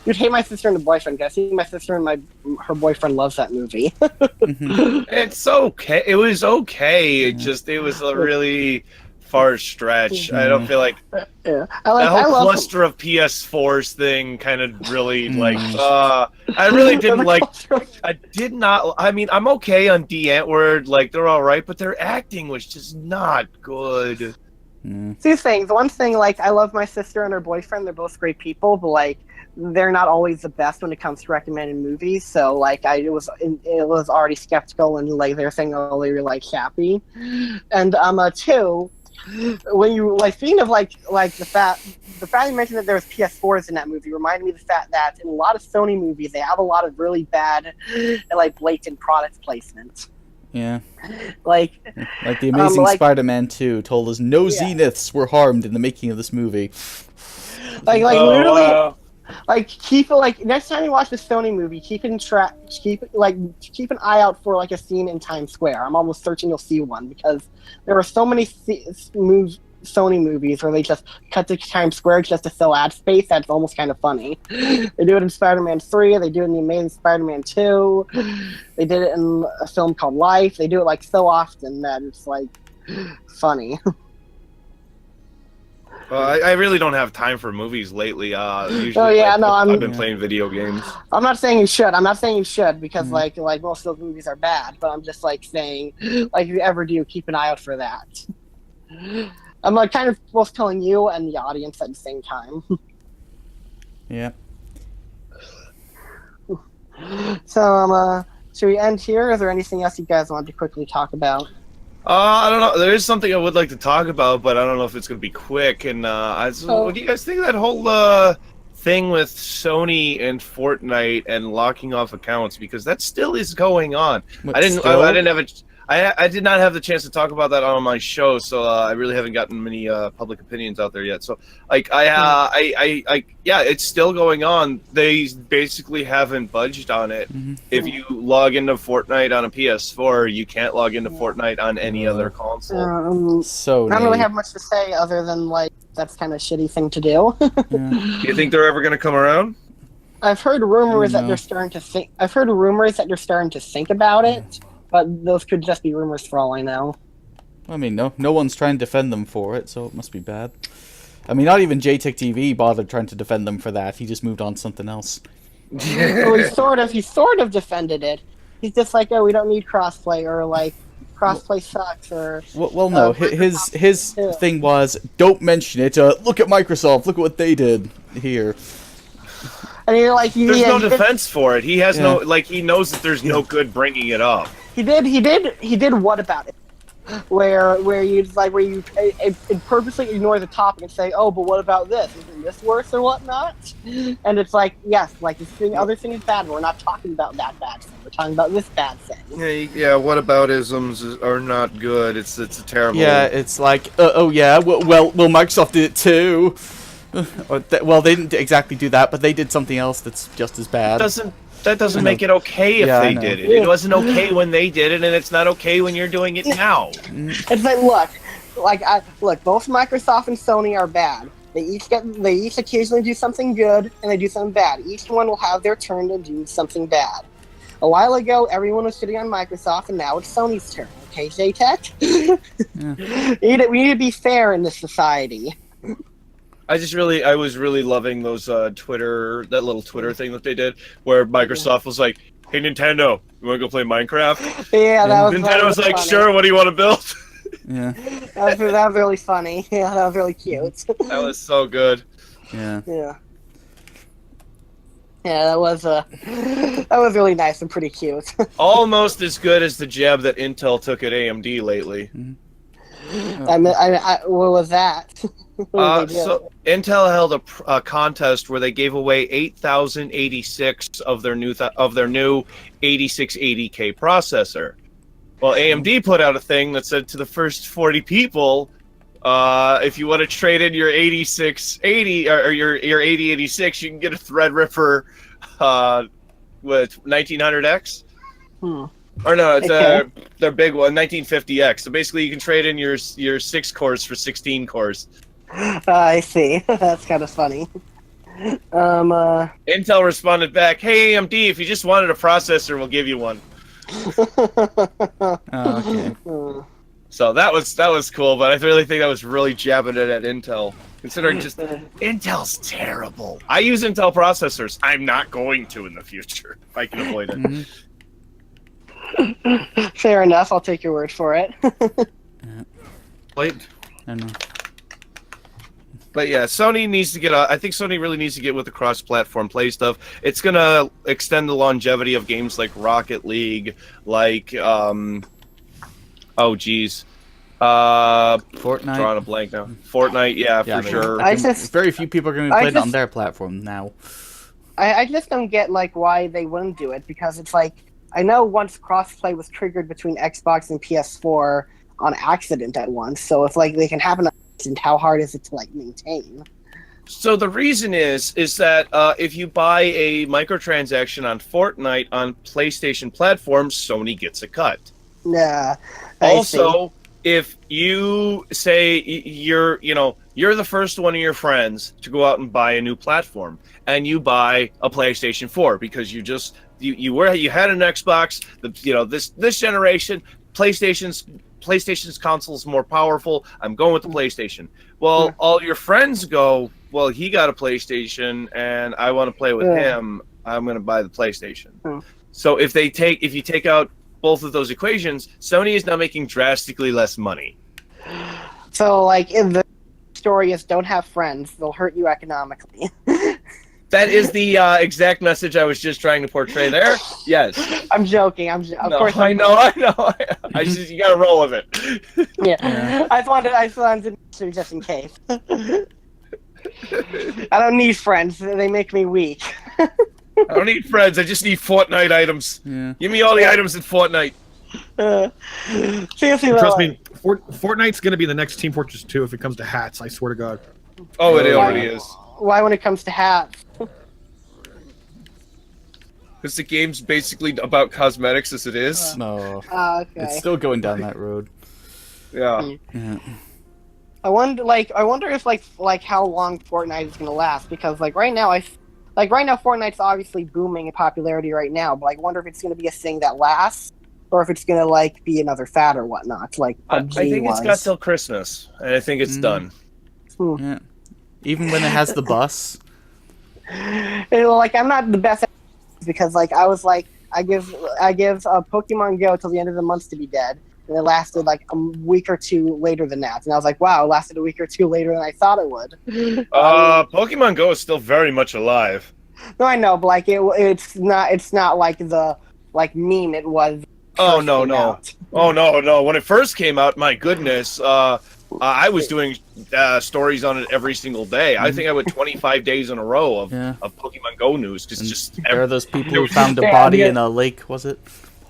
You'd hate my sister and the boyfriend. Cause I see my sister and her boyfriend loves that movie. It's okay. It was okay. It was a really far stretch. I don't feel like Yeah, that whole cluster of PS4s thing kind of really like. I really didn't like. I did not. I mean, I'm okay on D. Antwoord. Like they're all right, but their acting was just not good. Two things. One thing, like I love my sister and her boyfriend. They're both great people, but like they're not always the best when it comes to recommending movies. So like I was already skeptical and like they're saying, oh, they were like Chappie, and two. When you like speaking of like the fact you mentioned that there was PS4s in that movie reminded me of the fact that in a lot of Sony movies they have a lot of really bad and like blatant product placement. Yeah. Like the Amazing Spider-Man 2 told us no Zeniths were harmed in the making of this movie. Literally. Like next time you watch the Sony movie, keep an eye out for like a scene in Times Square. I'm almost certain you'll see one because there are so many Sony movies where they just cut to Times Square just to fill ad space. That's almost kind of funny. They do it in Spider-Man 3. They do it in the Amazing Spider-Man 2. They did it in a film called Life. They do it like so often that it's like funny. I really don't have time for movies lately. Usually, I've been playing video games. I'm not saying you should. Because like most of those movies are bad. But I'm just like saying, like if you ever do, keep an eye out for that. I'm like kind of both telling you and the audience at the same time. Yeah. So should we end here? Is there anything else you guys want to quickly talk about? I don't know. There is something I would like to talk about, but I don't know if it's going to be quick. And what do you guys think of that whole thing with Sony and Fortnite and locking off accounts? Because that still is going on. I did not have the chance to talk about that on my show, so I really haven't gotten many public opinions out there yet. So, like, it's still going on. They basically haven't budged on it. If you log into Fortnite on a PS4, you can't log into Fortnite on any other console. So I don't really have much to say other than like that's kind of a shitty thing to do. Do you think they're ever going to come around? I've heard rumors that they're starting to think. I've heard rumors that they're starting to think about it. But those could just be rumors for all I know. I mean, no one's trying to defend them for it, so it must be bad. I mean, not even JTech TV bothered trying to defend them for that. He just moved on to something else. Well, he sort of defended it. He's just like, oh, we don't need crossplay, or like, crossplay sucks, or... Well, no, his thing was, don't mention it, look at Microsoft, look at what they did here. And you're like... There's no defense for it. He has no... Like, he knows that there's no good bringing it up. He did what about it? Where you purposely ignore the topic and say, oh, but what about this? Isn't this worse or whatnot? And it's like, yes, like the other thing is bad, but we're not talking about that bad thing. We're talking about this bad thing. Yeah, whataboutisms are not good. It's a terrible... Yeah, it's like, well, Microsoft did it too. Well, they didn't exactly do that, but they did something else that's just as bad. That doesn't make it okay if they did it. It wasn't okay when they did it, and it's not okay when you're doing it now. It's like, look, both Microsoft and Sony are bad. They each occasionally do something good, and they do something bad. Each one will have their turn to do something bad. A while ago, everyone was shitting on Microsoft, and now it's Sony's turn. Okay, JTech? We need to be fair in this society. I was really loving those that little Twitter thing that they did, where Microsoft was like, "Hey Nintendo, you want to go play Minecraft?" Yeah, Nintendo was like, funny. "Sure, what do you want to build?" Yeah, that was really funny. Yeah, that was really cute. That was so good. Yeah. Yeah, that was really nice and pretty cute. Almost as good as the jab that Intel took at AMD lately. What was that? So Intel held a contest where they gave away 8,086 of their new 8680K processor. Well, AMD put out a thing that said to the first 40 people, if you want to trade in your 8680 or your 8086, you can get a Threadripper with 1900X. Or no, it's Okay. their big one, 1950X. So basically, you can trade in your 6 cores for 16 cores. I see. That's kind of funny. Intel responded back, "Hey AMD, if you just wanted a processor, we'll give you one." Oh, okay. So that was cool, but I really think that was really jabbing it at Intel, considering just Intel's terrible. I use Intel processors. I'm not going to in the future if I can avoid it. Fair enough. I'll take your word for it. Wait. I don't know. But yeah, Sony needs to get. I think Sony really needs to get with the cross-platform play stuff. It's gonna extend the longevity of games like Rocket League, like oh geez, Fortnite. drawing a blank now. Fortnite, yeah, for sure. I just- very few people are going to be playing it on just- their platform now. I just don't get like why they wouldn't do it, because it's like, I know once crossplay was triggered between Xbox and PS4 on accident at once, so if like they can happen on accident, how hard is it to like maintain? So the reason is that if you buy a microtransaction on Fortnite on PlayStation platforms, Sony gets a cut. Nah. Also, if you say you're the first one of your friends to go out and buy a new platform, and you buy a PlayStation 4 because you had an Xbox, this generation PlayStation's console is more powerful. I'm going with the PlayStation. Well, all your friends go, well, he got a PlayStation and I want to play with him. I'm going to buy the PlayStation. So if you take out both of those equations, Sony is now making drastically less money. So like, if the story is don't have friends, they'll hurt you economically. That is the exact message I was just trying to portray there. Yes. I'm joking. Of course. I know. I just you gotta roll with it. Yeah. I wanted to just in case. I don't need friends. They make me weak. I don't need friends. I just need Fortnite items. Yeah. Give me all the items in Fortnite. Seriously, Trust me, Fortnite's going to be the next Team Fortress 2 if it comes to hats, I swear to God. Oh, it already is. Why when it comes to hats? Because the game's basically about cosmetics as it is. No. Okay. It's still going down that road. Yeah. Yeah. I wonder if like how long Fortnite is gonna last, because right now Fortnite's obviously booming in popularity right now, but I wonder if it's gonna be a thing that lasts, or if it's gonna like be another fad or whatnot. Like PUBG I think it's got was. till Christmas, and I think it's done. Yeah. Even when it has the bus. Like, I'm not the best at because like I was like I give Pokemon Go till the end of the month to be dead, and it lasted like a week or two later than that, and I was like, wow, it lasted a week or two later than I thought it would. Pokemon Go is still very much alive. No, I know, but like it's not like the meme it was. Oh no. Out. Oh no. When it first came out, my goodness, I was doing stories on it every single day. I think I went 25 days in a row of Pokemon Go news, because just there are those people who found a body in a lake, was it?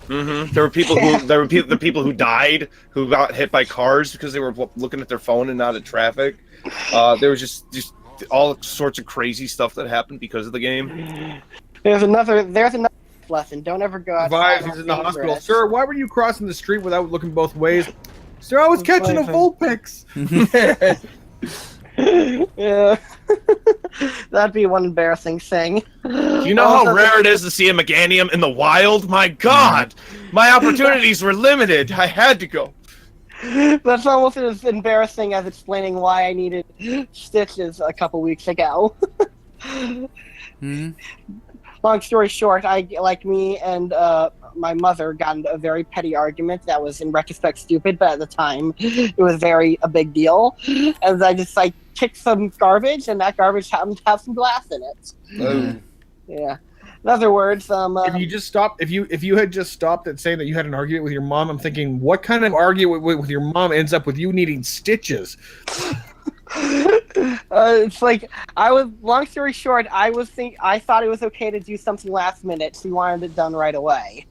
Mm-hmm. There were people the people who died, who got hit by cars because they were looking at their phone and not at traffic. There was just all sorts of crazy stuff that happened because of the game. There's another lesson. Don't ever go outside. He's in the hospital. Sir, why were you crossing the street without looking both ways? Sir, I was catching a Vulpix. Yeah. That'd be one embarrassing thing. You know how rare it is to see a Meganium in the wild? My God! My opportunities were limited. I had to go. That's almost as embarrassing as explaining why I needed stitches a couple weeks ago. Long story short, me and my mother got into a very petty argument that was in retrospect stupid, but at the time it was a big deal. And I just kicked some garbage, and that garbage happened to have some glass in it. Yeah. In other words, if you had just stopped at saying that you had an argument with your mom, I'm thinking, what kind of argument with your mom ends up with you needing stitches? It's like long story short, I thought it was okay to do something last minute. She wanted it done right away,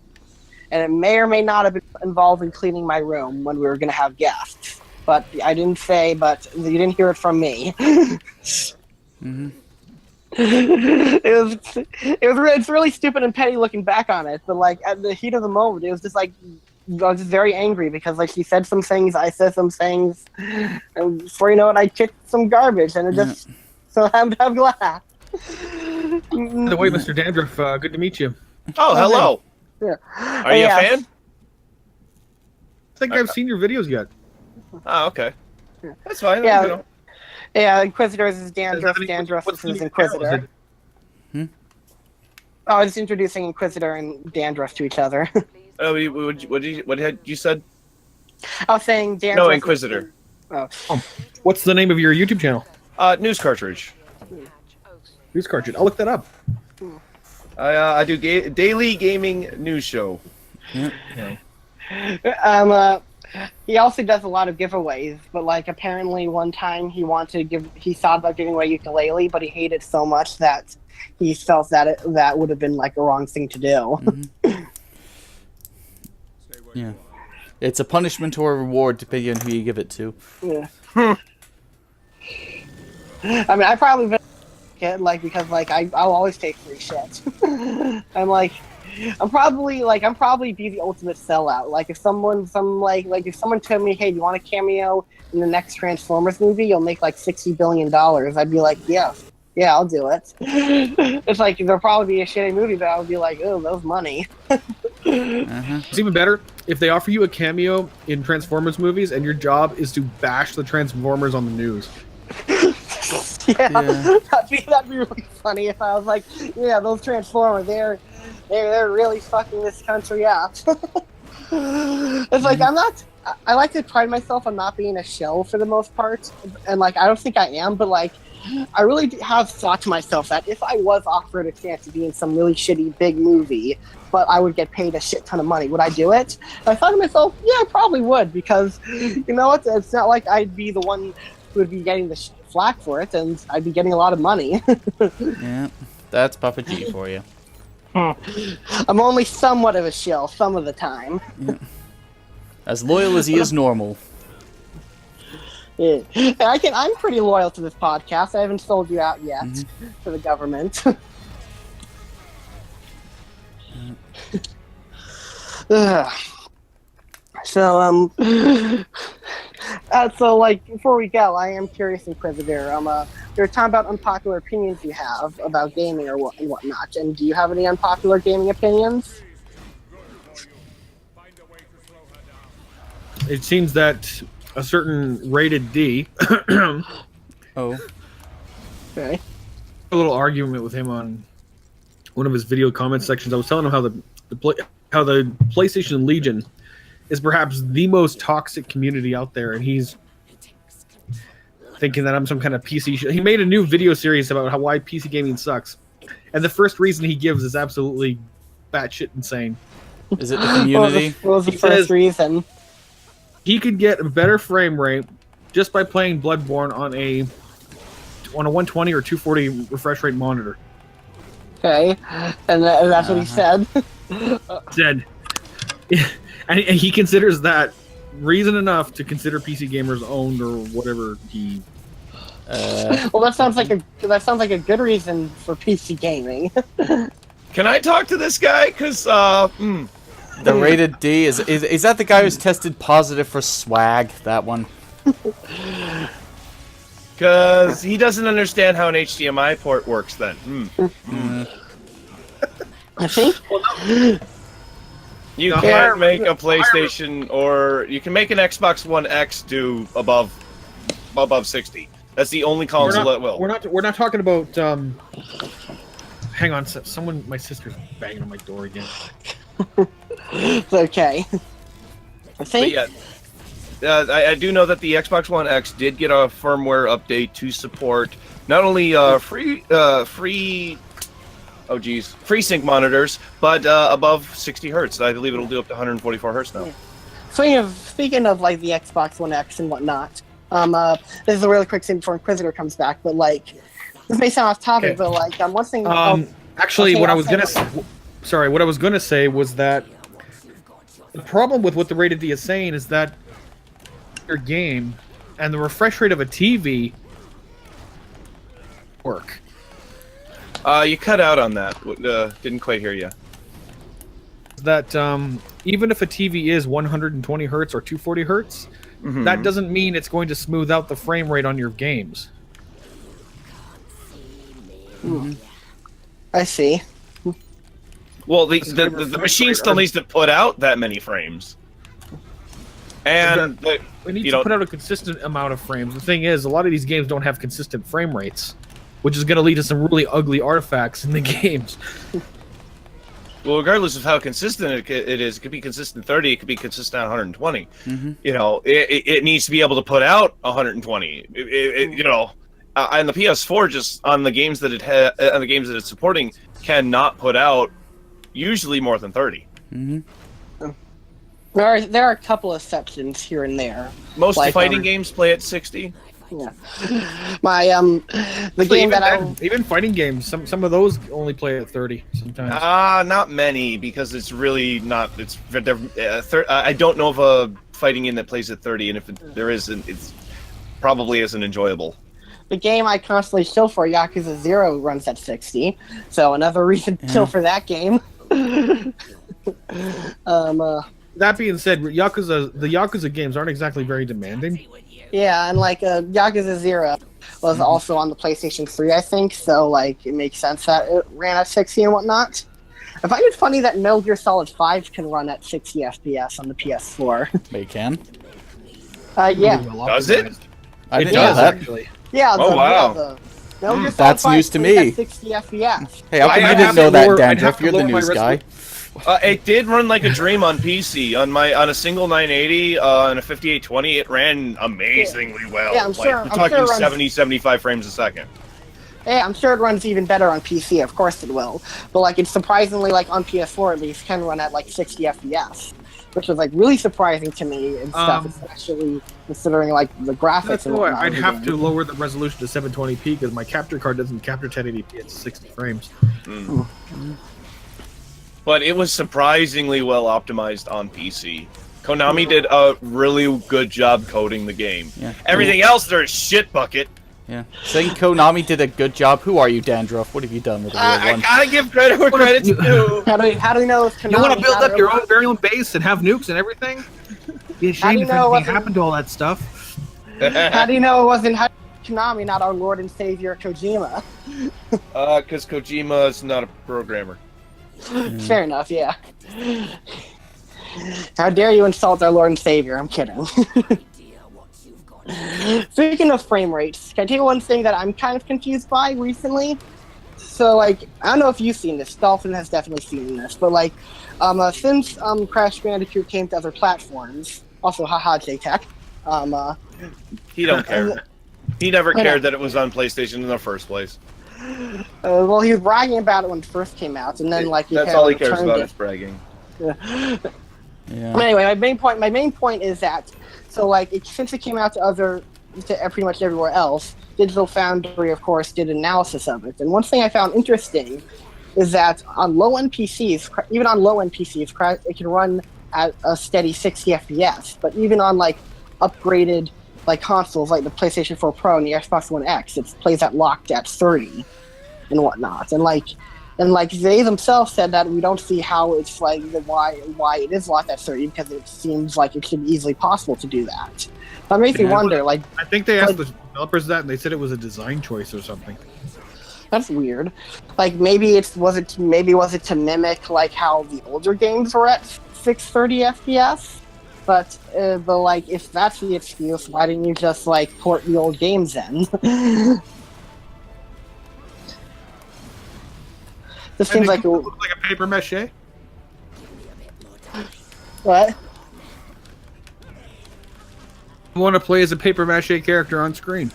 and it may or may not have been involved in cleaning my room when we were going to have guests. But I didn't say. But you didn't hear it from me. It's really stupid and petty looking back on it, but like at the heat of the moment, it was just like I was just very angry because like she said some things, I said some things, and before you know it, I kicked some garbage, and it just so I'm glad. By the way, Mr. Dandruff, good to meet you. Oh, hello. Yeah. Are you a fan? I think I've seen your videos yet. Oh, okay. That's fine. Yeah. You know. Yeah, Inquisitors is Dandruff. Dandruff is Inquisitor. Oh, I was introducing Inquisitor and Dandruff to each other. Oh, what had you said? I was saying Dandruff. No, Inquisitor. What's the name of your YouTube channel? News Cartridge. News Cartridge. I'll look that up. I do daily gaming news show. He also does a lot of giveaways, but like apparently one time he thought about giving away a ukulele, but he hated it so much that he felt that that would have been like a wrong thing to do. Yeah, it's a punishment or a reward depending on who you give it to. Yeah. I mean, I probably been like because like I'll always take free shit. I'm probably be the ultimate sellout. Like if someone told me, hey, do you want a cameo in the next Transformers movie? You'll make like $60 billion. I'd be like, yeah, I'll do it. It's like there'll probably be a shitty movie, but I would be like, oh, those money. It's even better if they offer you a cameo in Transformers movies and your job is to bash the Transformers on the news. Yeah. That'd be really funny if I was like, yeah, those Transformers, they're really fucking this country up. It's like I like to pride myself on not being a shell for the most part, and like I don't think I am, but like I really have thought to myself that if I was offered a chance to be in some really shitty big movie, but I would get paid a shit ton of money, would I do it? And I thought to myself, yeah, I probably would, because you know what? It's not like I'd be the one who would be getting the flack for it, and I'd be getting a lot of money. Yeah, that's Papa G for you. I'm only somewhat of a shill some of the time. Yeah. As loyal as he is normal. Yeah. I'm pretty loyal to this podcast. I haven't sold you out yet to the government. So like before we go, I am curious, Inquisitor. You're talking about unpopular opinions you have about gaming and whatnot. And do you have any unpopular gaming opinions? It seems that a certain rated D. Oh. Okay. A little argument with him on one of his video comment sections. I was telling him how the PlayStation Legion is perhaps the most toxic community out there, and he's thinking that I'm some kind of PC. He made a new video series about why PC gaming sucks, and the first reason he gives is absolutely batshit insane. Is it the community? What was the first reason? He could get a better frame rate just by playing Bloodborne on a 120 or 240 refresh rate monitor. Okay, and that's what he said. And he considers that reason enough to consider PC gamers owned or whatever he. Well, that sounds like a good reason for PC gaming. Can I talk to this guy? Because The rated D is that the guy who's tested positive for swag? That one. Because he doesn't understand how an HDMI port works. Then. I think. You can't make a PlayStation, or you can make an Xbox One X do above 60. That's the only console that will. We're not talking about. Hang on, someone. My sister's banging on my door again. It's okay. I think. I do know that the Xbox One X did get a firmware update to support not only free FreeSync monitors, but above 60 hertz. I believe it'll do up to 144 hertz now. Yeah. Speaking of like the Xbox One X and whatnot, this is a really quick thing before Inquisitor comes back, but like this may sound off topic, but like one thing. Actually, what I was gonna say was that the problem with what the rated D is saying is that your game and the refresh rate of a TV work. You cut out on that. Didn't quite hear you. That even if a TV is 120 hertz or 240 hertz, that doesn't mean it's going to smooth out the frame rate on your games. I see. Well, the machine still needs to put out that many frames. And We need to put out a consistent amount of frames. The thing is, a lot of these games don't have consistent frame rates, which is going to lead to some really ugly artifacts in the games. well, regardless of how consistent it is, it could be consistent 30, it could be consistent 120. You know, it needs to be able to put out 120. You know, and the PS4 just on the games that on the games that it's supporting cannot put out usually more than 30. There are a couple exceptions here and there. Most like, fighting games play at 60. Yeah. My the game that even fighting games, some of those only play at 30 sometimes. Not many, because it's really not. I don't know of a fighting game that plays at 30, and if there isn't, it's probably isn't enjoyable. the game I constantly chill for, Yakuza 0, runs at 60. So another reason to chill for that game. That being said, the Yakuza games aren't exactly very demanding. Yeah, and like Yakuza 0 was also on the PlayStation 3, I think, so like it makes sense that it ran at 60 and whatnot. I find it funny that Metal Gear Solid 5 can run at 60 FPS on the PS4. They can? Yeah. Does it? I didn't know that. Actually. Yeah, Oh, wow. Metal Gear Solid That's 5 news to plays me. at 60 FPS. Hey, how come I'd you didn't have know to that, I'd Dandruff? have to You're the lower my news guy. It did run like a dream on PC. On a single 980 and a 5820, it ran amazingly well. Yeah, I'm sure- We're I'm talking sure it runs- 70, 75 frames a second. Yeah, I'm sure it runs even better on PC, of course it will. But like it's surprisingly, like on PS4 at least, can run at like 60 FPS. Which was like really surprising to me and stuff, especially considering like the graphics That's and why whatnot. I'd have to lower the resolution to 720p because my capture card doesn't capture 1080p at 60 frames. But it was surprisingly well optimized on PC. Konami did a really good job coding the game. Yeah. Everything else, they're a shit bucket. Yeah. Saying Konami did a good job. Who are you, Dandruff? What have you done with the real I one? gotta give credit where credit's due. How do we know it's Konami? You want to build not up your a- own very own base and have nukes and everything? Be a How do shame you if know anything what happened to all that stuff. How do you know it wasn't Konami, not our Lord and Savior Kojima? Because Kojima is not a programmer. Fair enough, yeah. How dare you insult our Lord and Savior? I'm kidding. Speaking of frame rates, can I tell you one thing that I'm kind of confused by recently? So, like, I don't know if you've seen this. Dolphin has definitely seen this, but like, since Crash Bandicoot came to other platforms, also haha JTech, He don't care. He never cared that it was on PlayStation in the first place. well, he was bragging about it when it first came out, and then like That's all he cares about is bragging. Yeah. But anyway, my main point is that since it came out to pretty much everywhere else, Digital Foundry, of course, did analysis of it. And one thing I found interesting is that on low-end PCs, even on low-end PCs, it can run at a steady 60 FPS. But even on like upgraded like consoles, like the PlayStation 4 Pro and the Xbox One X, it plays at locked at 30 and whatnot. And they themselves said that we don't see how it's like why it is locked at 30 because it seems like it should be easily possible to do that. That makes me wonder. Like, I think they asked the developers that, and they said it was a design choice or something. that's weird. Like maybe was it to mimic like how the older games were at 630 FPS? But like if that's the excuse, why didn't you just like port the old games in? This seems like Looks like a paper mache. what? I want to play as a paper mache character on screen.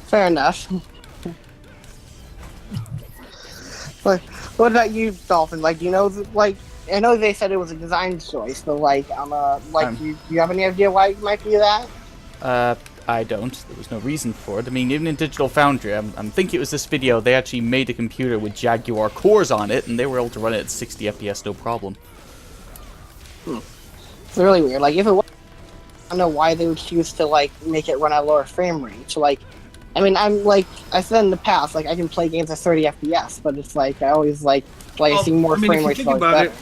Fair enough. Like, what about you, Dolphin? Like, do you know, like, I know they said it was a design choice, but like, do you have any idea why it might be that? I don't. There was no reason for it. I mean, even in Digital Foundry, I'm thinking it was this video, they actually made a computer with Jaguar cores on it, and they were able to run it at 60 FPS, no problem. It's really weird. Like, if it was, I don't know why they would choose to, like, make it run at a lower frame rate. Like, I mean, I'm like I said in the past, like I can play games at 30 FPS, but it's like I always like seeing more frame rates. If you think about it,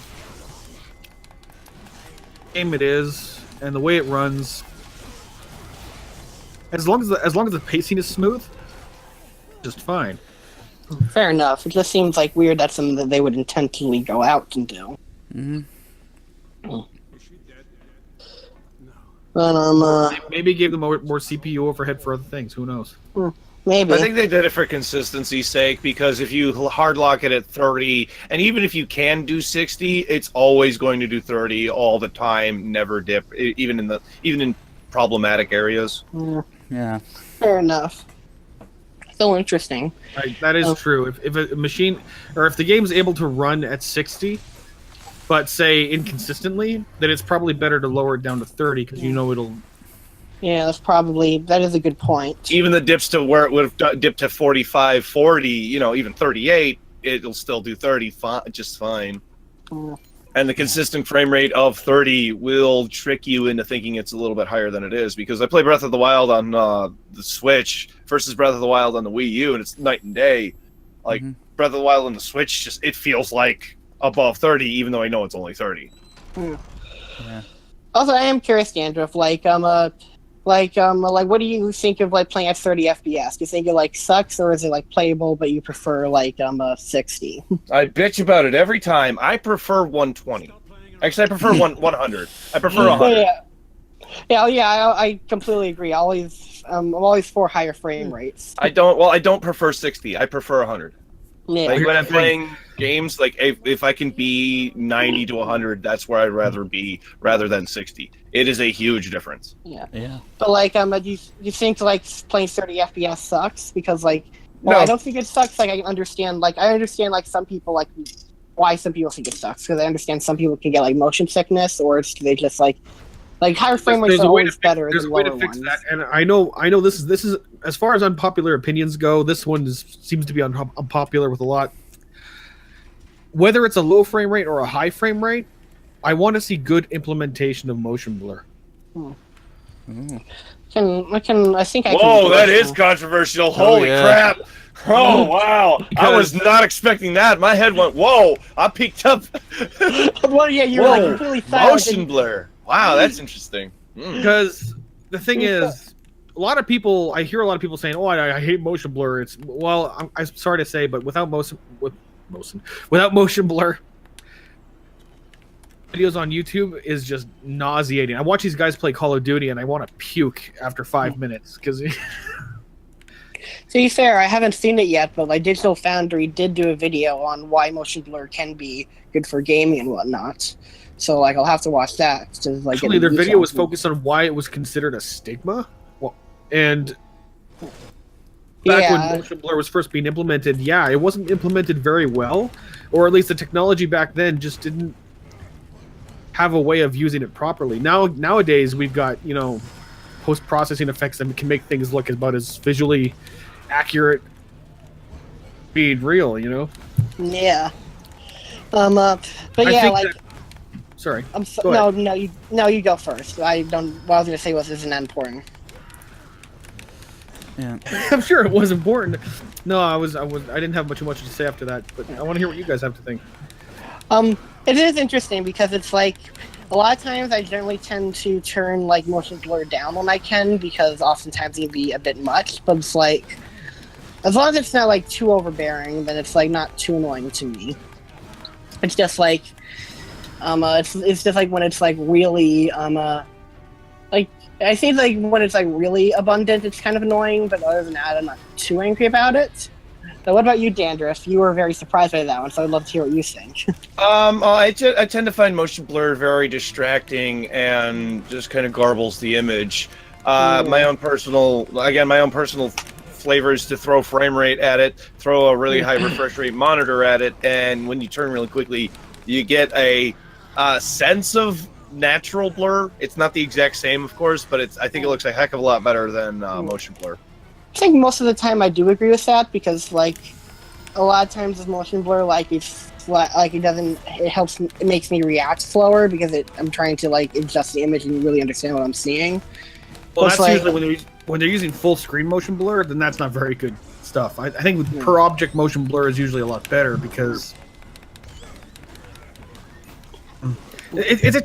game it is, and the way it runs, as long as the pacing is smooth, just fine. Fair enough. It just seems like weird. That's something that they would intentionally go out and do. Mm-hmm. But maybe gave them more CPU overhead for other things. Who knows? Maybe. I think they did it for consistency's sake, because if you hard lock it at 30, and even if you can do 60, it's always going to do 30 all the time, never dip, even in problematic areas. Yeah. Fair enough. So interesting. That is true. If a machine, or if the game's able to run at 60, but say inconsistently, then it's probably better to lower it down to 30 because you know it'll. Yeah, that is a good point. Even the dips to where it would have dipped to 45, 40, even 38, it'll still do 30 just fine. And the consistent frame rate of 30 will trick you into thinking it's a little bit higher than it is, because I play Breath of the Wild on the Switch versus Breath of the Wild on the Wii U, and it's night and day. Like, Breath of the Wild on the Switch, it feels like above 30, even though I know it's only 30. Yeah. Also, I am curious, Dandruff, what do you think of playing at 30 FPS? Do you think it sucks, or is it playable but you prefer 60? I bitch about it every time. I prefer 120. Actually, I prefer 100. I prefer 100. I completely agree. I'm always for higher frame rates. I don't prefer 60. I prefer 100. Yeah. When I'm playing games, if I can be 90 to 100, that's where I'd rather be, rather than 60. It is a huge difference. Yeah. But do you think playing 30 FPS sucks? Because No. I don't think it sucks. I understand some people why some people think it sucks, because I understand some people can get motion sickness, or they just higher frame rates are always better than lower ones. There's a way to fix that, and I know this is as far as unpopular opinions go. This one seems to be unpopular with a lot. Whether it's a low frame rate or a high frame rate, I want to see good implementation of motion blur. I think Whoa, that is controversial. Holy crap. Oh, wow. I was not expecting that. My head went, whoa. I peeked up. Well, yeah, you're completely silent. Motion blur. Wow, that's interesting. Because the thing is, I hear a lot of people saying, "Oh, I hate motion blur." I'm sorry to say, but without motion blur, videos on YouTube is just nauseating. I watch these guys play Call of Duty, and I want to puke after 5 minutes because. To be fair, I haven't seen it yet, but Digital Foundry did do a video on why motion blur can be good for gaming and whatnot. So I'll have to watch that. Actually, their video was focused on why it was considered a stigma, and back when motion blur was first being implemented, it wasn't implemented very well, or at least the technology back then just didn't have a way of using it properly. Nowadays, we've got post-processing effects that can make things look about as visually accurate, being real. Yeah. But sorry. No, you go first. What I was going to say isn't that important. Yeah. I'm sure it was important. No, I didn't have much to say after that, but I want to hear what you guys have to think. It is interesting because it's a lot of times I generally tend to turn motion blur down when I can, because oftentimes it can be a bit much, but it's as long as it's not too overbearing, then it's not too annoying to me. It's just it's just when it's really I think when it's really abundant, it's kind of annoying, but other than that, I'm not too angry about it. So what about you, Dandruff? You were very surprised by that one, so I'd love to hear what you think. I tend to find motion blur very distracting and just kind of garbles the image. My own personal flavors to throw frame rate at it, throw a really high refresh rate monitor at it, and when you turn really quickly, you get a sense of natural blur. It's not the exact same, of course, but I think it looks a heck of a lot better than motion blur. I think most of the time I do agree with that, because a lot of times with motion blur, it makes me react slower because I'm trying to adjust the image and really understand what I'm seeing. Well, that's usually when they're using full screen motion blur, then that's not very good stuff. I think with per object motion blur is usually a lot better because it's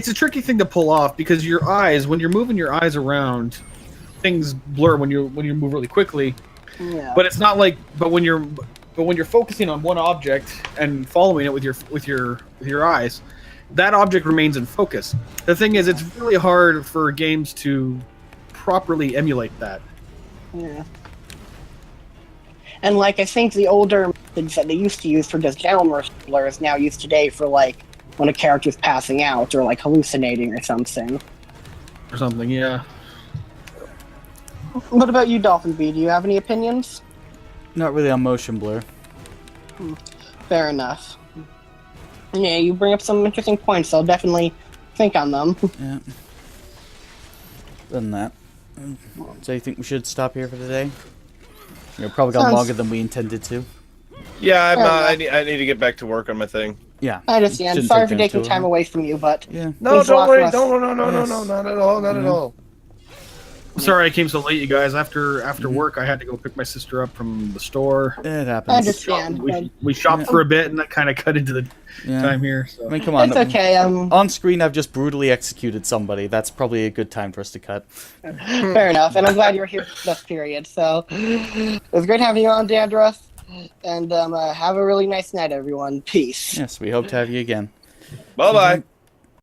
a tricky thing to pull off because your eyes, when you're moving your eyes around, things blur when you move really quickly. Yeah. But it's not like when you're focusing on one object and following it with your eyes, that object remains in focus. The thing is, it's really hard for games to properly emulate that. Yeah. And like I think the older methods that they used to use for just downward blur is now used today for like when a character's passing out or like hallucinating or something. Or something, yeah. What about you, DolphinVi? Do you have any opinions? Not really on motion blur. Fair enough. Yeah, you bring up some interesting points. I'll definitely think on them. Yeah. Than that. So you think we should stop here for today? We've probably gone longer than we intended to. Yeah, I need to get back to work on my thing. Yeah. I understand. Shouldn't Sorry take for them taking too time long. away from you, but Yeah. No, Thanks a don't lot worry. for us. No, not at all, not at all. I'm sorry I came so late, you guys. After work, I had to go pick my sister up from the store. It I happens. understand. We shopped for a bit, and that kind of cut into the Yeah. time here. So. I mean, come on. It's okay. On screen, I've just brutally executed somebody. That's probably a good time for us to cut. Fair enough, and I'm glad you're here for this period. So it was great having you on, Dandruff, and have a really nice night, everyone. Peace. Yes, we hope to have you again. Bye bye.